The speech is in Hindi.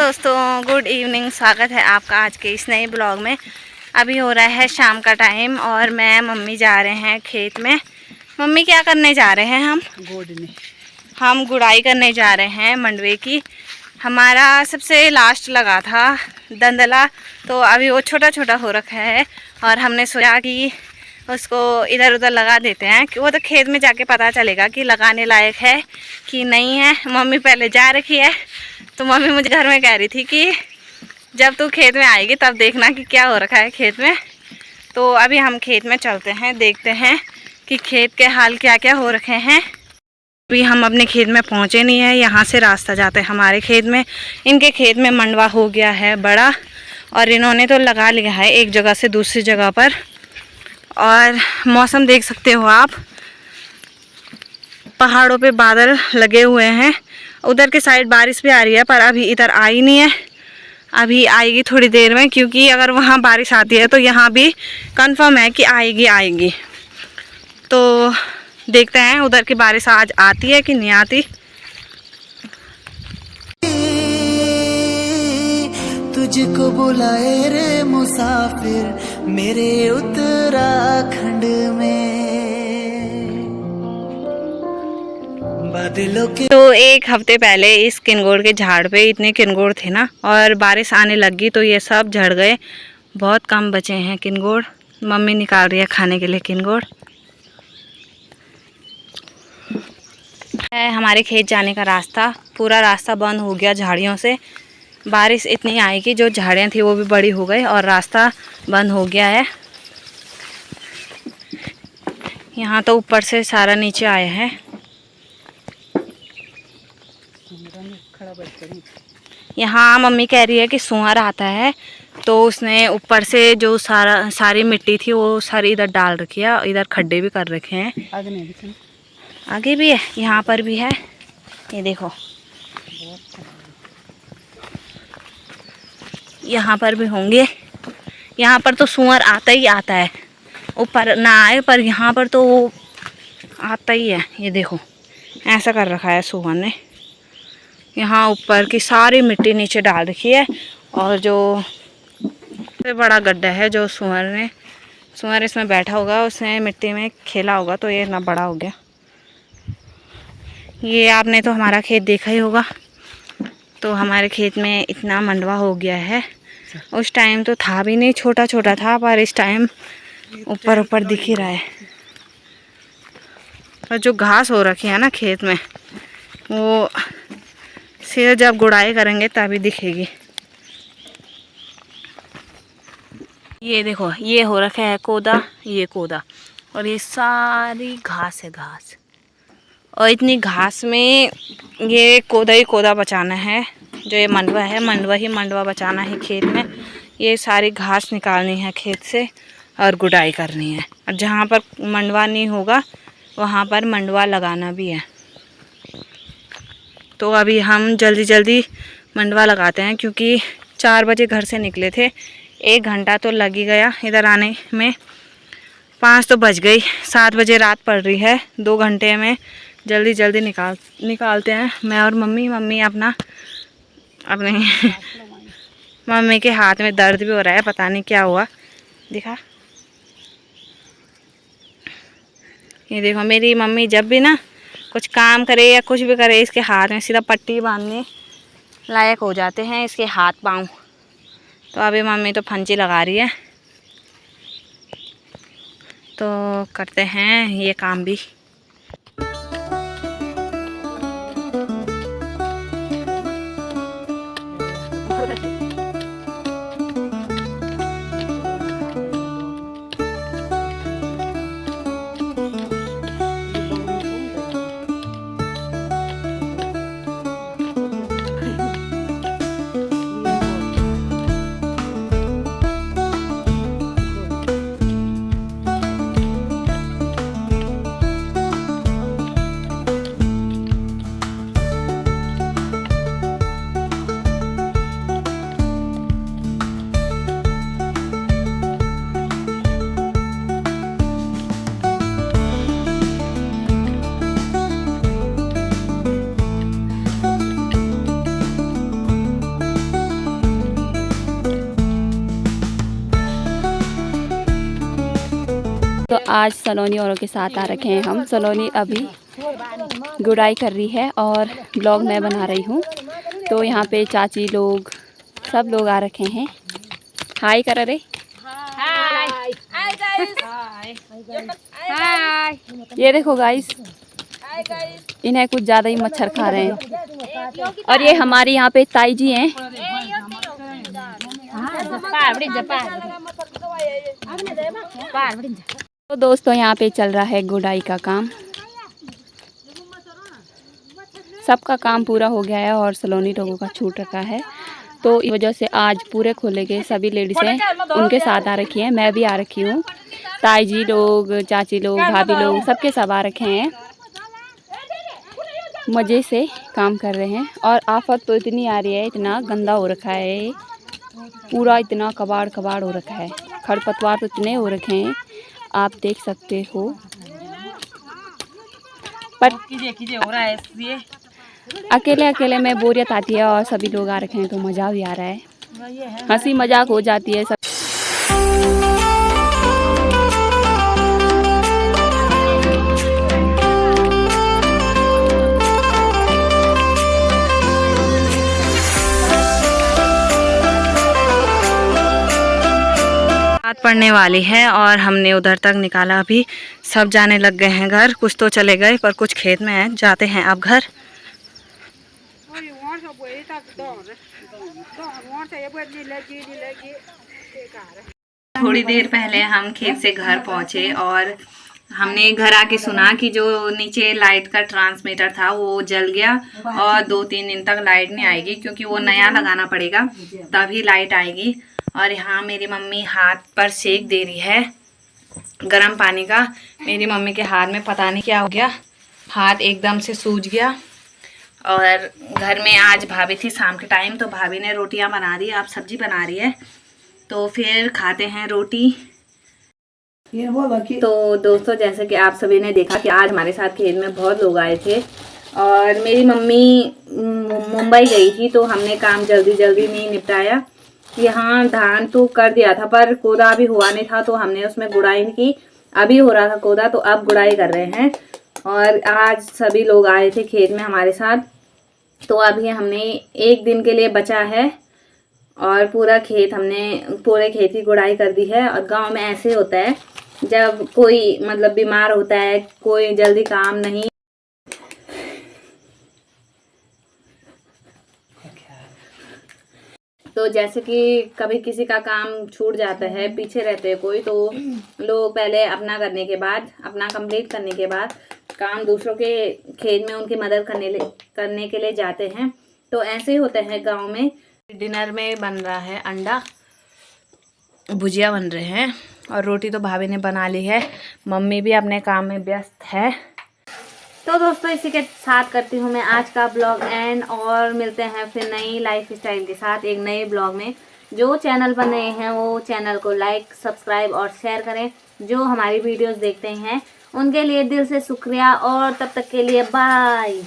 दोस्तों, गुड इवनिंग। स्वागत है आपका आज के इस नए ब्लॉग में। अभी हो रहा है शाम का टाइम और मैं मम्मी जा रहे हैं खेत में। मम्मी क्या करने जा रहे हैं? हम गुड़ाई करने जा रहे हैं मंडवे की। हमारा सबसे लास्ट लगा था दंदला, तो अभी वो छोटा छोटा हो रखा है और हमने सोचा कि उसको इधर उधर लगा देते हैं कि वो तो खेत में जाके पता चलेगा कि लगाने लायक है कि नहीं है। मम्मी पहले जा रखी है, तो मम्मी मुझे घर में कह रही थी कि जब तू खेत में आएगी तब देखना कि क्या हो रखा है खेत में। तो अभी हम खेत में चलते हैं, देखते हैं कि खेत के हाल क्या क्या हो रखे हैं। अभी हम अपने खेत में पहुंचे नहीं है, यहाँ से रास्ता जाते हैं हमारे खेत में। इनके खेत में मंडवा हो गया है बड़ा और इन्होंने तो लगा लिया है एक जगह से दूसरी जगह पर। और मौसम देख सकते हो आप, पहाड़ों पे बादल लगे हुए हैं। उधर के साइड बारिश भी आ रही है पर अभी इधर आई नहीं है। अभी आएगी थोड़ी देर में, क्योंकि अगर वहाँ बारिश आती है तो यहाँ भी कंफर्म है कि आएगी। तो देखते हैं उधर की बारिश आज आती है कि नहीं आती। तुझको बुलाए रे मुसाफिर मेरे उत्तराखंड में बादलों के। तो एक हफ्ते पहले इस किनगोड़ के झाड़ पे इतने किनगोड़ थे ना, और बारिश आने लगी तो ये सब झड़ गए। बहुत कम बचे हैं किनगोड़। मम्मी निकाल रही है खाने के लिए किनगोड़। हमारे खेत जाने का रास्ता, पूरा रास्ता बंद हो गया झाड़ियों से। बारिश इतनी आई कि जो झाड़ियाँ थी वो भी बड़ी हो गई और रास्ता बंद हो गया है। यहाँ तो ऊपर से सारा नीचे आया है। यहाँ मम्मी कह रही है कि सुअर आता है, तो उसने ऊपर से जो सारी मिट्टी थी वो सारी इधर डाल रखी है। इधर खड्डे भी कर रखे हैं। आगे भी है, यहाँ पर भी है, ये देखो। यहाँ पर भी होंगे। यहाँ पर तो सुअर आता ही आता है, ऊपर ना आए पर यहाँ पर तो वो आता ही है। ये देखो ऐसा कर रखा है सुअर ने। यहाँ ऊपर की सारी मिट्टी नीचे डाल रखी है और जो सबसे बड़ा गड्ढा है जो सुअर इसमें बैठा होगा, उसने मिट्टी में खेला होगा तो ये इतना बड़ा हो गया। ये आपने तो हमारा खेत देखा ही होगा। तो हमारे खेत में इतना मंडवा हो गया है। उस टाइम तो था भी नहीं, छोटा छोटा था, पर इस टाइम ऊपर ऊपर दिख ही रहा है। और जो घास हो रखी है ना खेत में, वो सीधे जब गुड़ाई करेंगे तभी दिखेगी। ये देखो, ये हो रखा है कोदा, ये कोदा, और ये सारी घास है, घास। और इतनी घास में ये कोदा ही कोदा बचाना है। जो ये मंडवा है, मंडवा ही मंडवा बचाना है खेत में। ये सारी घास निकालनी है खेत से और गुड़ाई करनी है। और जहाँ पर मंडवा नहीं होगा वहाँ पर मंडवा लगाना भी है। तो अभी हम जल्दी जल्दी मंडवा लगाते हैं, क्योंकि 4 बजे घर से निकले थे। 1 घंटा तो लग ही गया इधर आने में। 5 तो बज गई, 7 बजे रात पड़ रही है। 2 घंटे में जल्दी जल्दी निकालते हैं मैं और मम्मी अपने मम्मी के हाथ में दर्द भी हो रहा है, पता नहीं क्या हुआ। दिखा, ये देखो मेरी मम्मी जब भी ना कुछ काम करे या कुछ भी करे, इसके हाथ में सीधा पट्टी बांधने लायक हो जाते हैं इसके हाथ पाँव। तो अभी मम्मी तो फंची लगा रही है, तो करते हैं ये काम भी। आज सलोनी औरों के साथ आ रखे हैं हम। सलोनी अभी गुड़ाई कर रही है और ब्लॉग मैं बना रही हूँ। तो यहाँ पे चाची लोग सब लोग आ रखे हैं। हाय कर रे। हाय। ये देखो गाइस, इन्हें कुछ ज़्यादा ही मच्छर खा रहे हैं। और ये हमारी यहाँ पे ताई जी हैं। तो दोस्तों यहाँ पे चल रहा है गुड़ाई का काम। सबका काम पूरा हो गया है और सलोनी लोगों का छूट रखा है। तो इस वजह से आज पूरे खोले के सभी लेडीज़ें उनके साथ आ रखी हैं। मैं भी आ रखी हूँ। ताई जी लोग, चाची लोग, भाभी लोग, सबके सब आ रखे हैं। मज़े से काम कर रहे हैं। और आफत तो इतनी आ रही है, इतना गंदा हो रखा है पूरा, इतना कबाड़ कबाड़ हो रखा है। खरपतवार तो इतने हो रखे हैं, आप देख सकते हो। पर अकेले अकेले में बोरियत आती है और सभी लोग आ रखे हैं तो मज़ा भी आ रहा है, हंसी मजाक हो जाती है सब। रात पड़ने वाली है और हमने उधर तक निकाला। अभी सब जाने लग गए हैं घर। कुछ तो चले गए पर कुछ खेत में हैं। जाते हैं अब घर। थोड़ी देर पहले हम खेत से घर पहुंचे और हमने घर आके सुना कि जो नीचे लाइट का ट्रांसमीटर था वो जल गया और 2-3 दिन तक लाइट नहीं आएगी, क्योंकि वो नया लगाना पड़ेगा तभी लाइट आएगी। और यहाँ मेरी मम्मी हाथ पर सेक दे रही है गर्म पानी का। मेरी मम्मी के हाथ में पता नहीं क्या हो गया, हाथ एकदम से सूज गया। और घर में आज भाभी थी शाम के टाइम, तो भाभी ने रोटियां बना दी, अब सब्जी बना रही है। तो फिर खाते हैं रोटी। तो दोस्तों, जैसे कि आप सभी ने देखा कि आज हमारे साथ खेत में बहुत लोग आए थे और मेरी मम्मी मुंबई गई थी, तो हमने काम जल्दी जल्दी नहीं निपटाया। यहाँ धान तो कर दिया था पर कोदा अभी हुआ नहीं था, तो हमने उसमें गुड़ाई नहीं की। अभी हो रहा था कोदा, तो अब गुड़ाई कर रहे हैं। और आज सभी लोग आए थे खेत में हमारे साथ, तो अभी हमने एक दिन के लिए बचा है और पूरे खेत की गुड़ाई कर दी है। और गांव में ऐसे होता है, जब कोई मतलब बीमार होता है, कोई जल्दी काम नहीं, तो जैसे कि कभी किसी का काम छूट जाता है, पीछे रहते हैं कोई, तो लोग पहले अपना कंप्लीट करने के बाद काम दूसरों के खेत में उनकी मदद करने के लिए जाते हैं। तो ऐसे ही होता है गांव में। डिनर में बन रहा है अंडा, भुजिया बन रहे हैं और रोटी तो भाभी ने बना ली है। मम्मी भी अपने काम में व्यस्त है। तो दोस्तों, इसी के साथ करती हूँ मैं आज का ब्लॉग एंड, और मिलते हैं फिर नई लाइफ स्टाइल के साथ एक नए ब्लॉग में। जो चैनल पर नए हैं वो चैनल को लाइक, सब्सक्राइब और शेयर करें। जो हमारी वीडियोस देखते हैं उनके लिए दिल से शुक्रिया, और तब तक के लिए बाय।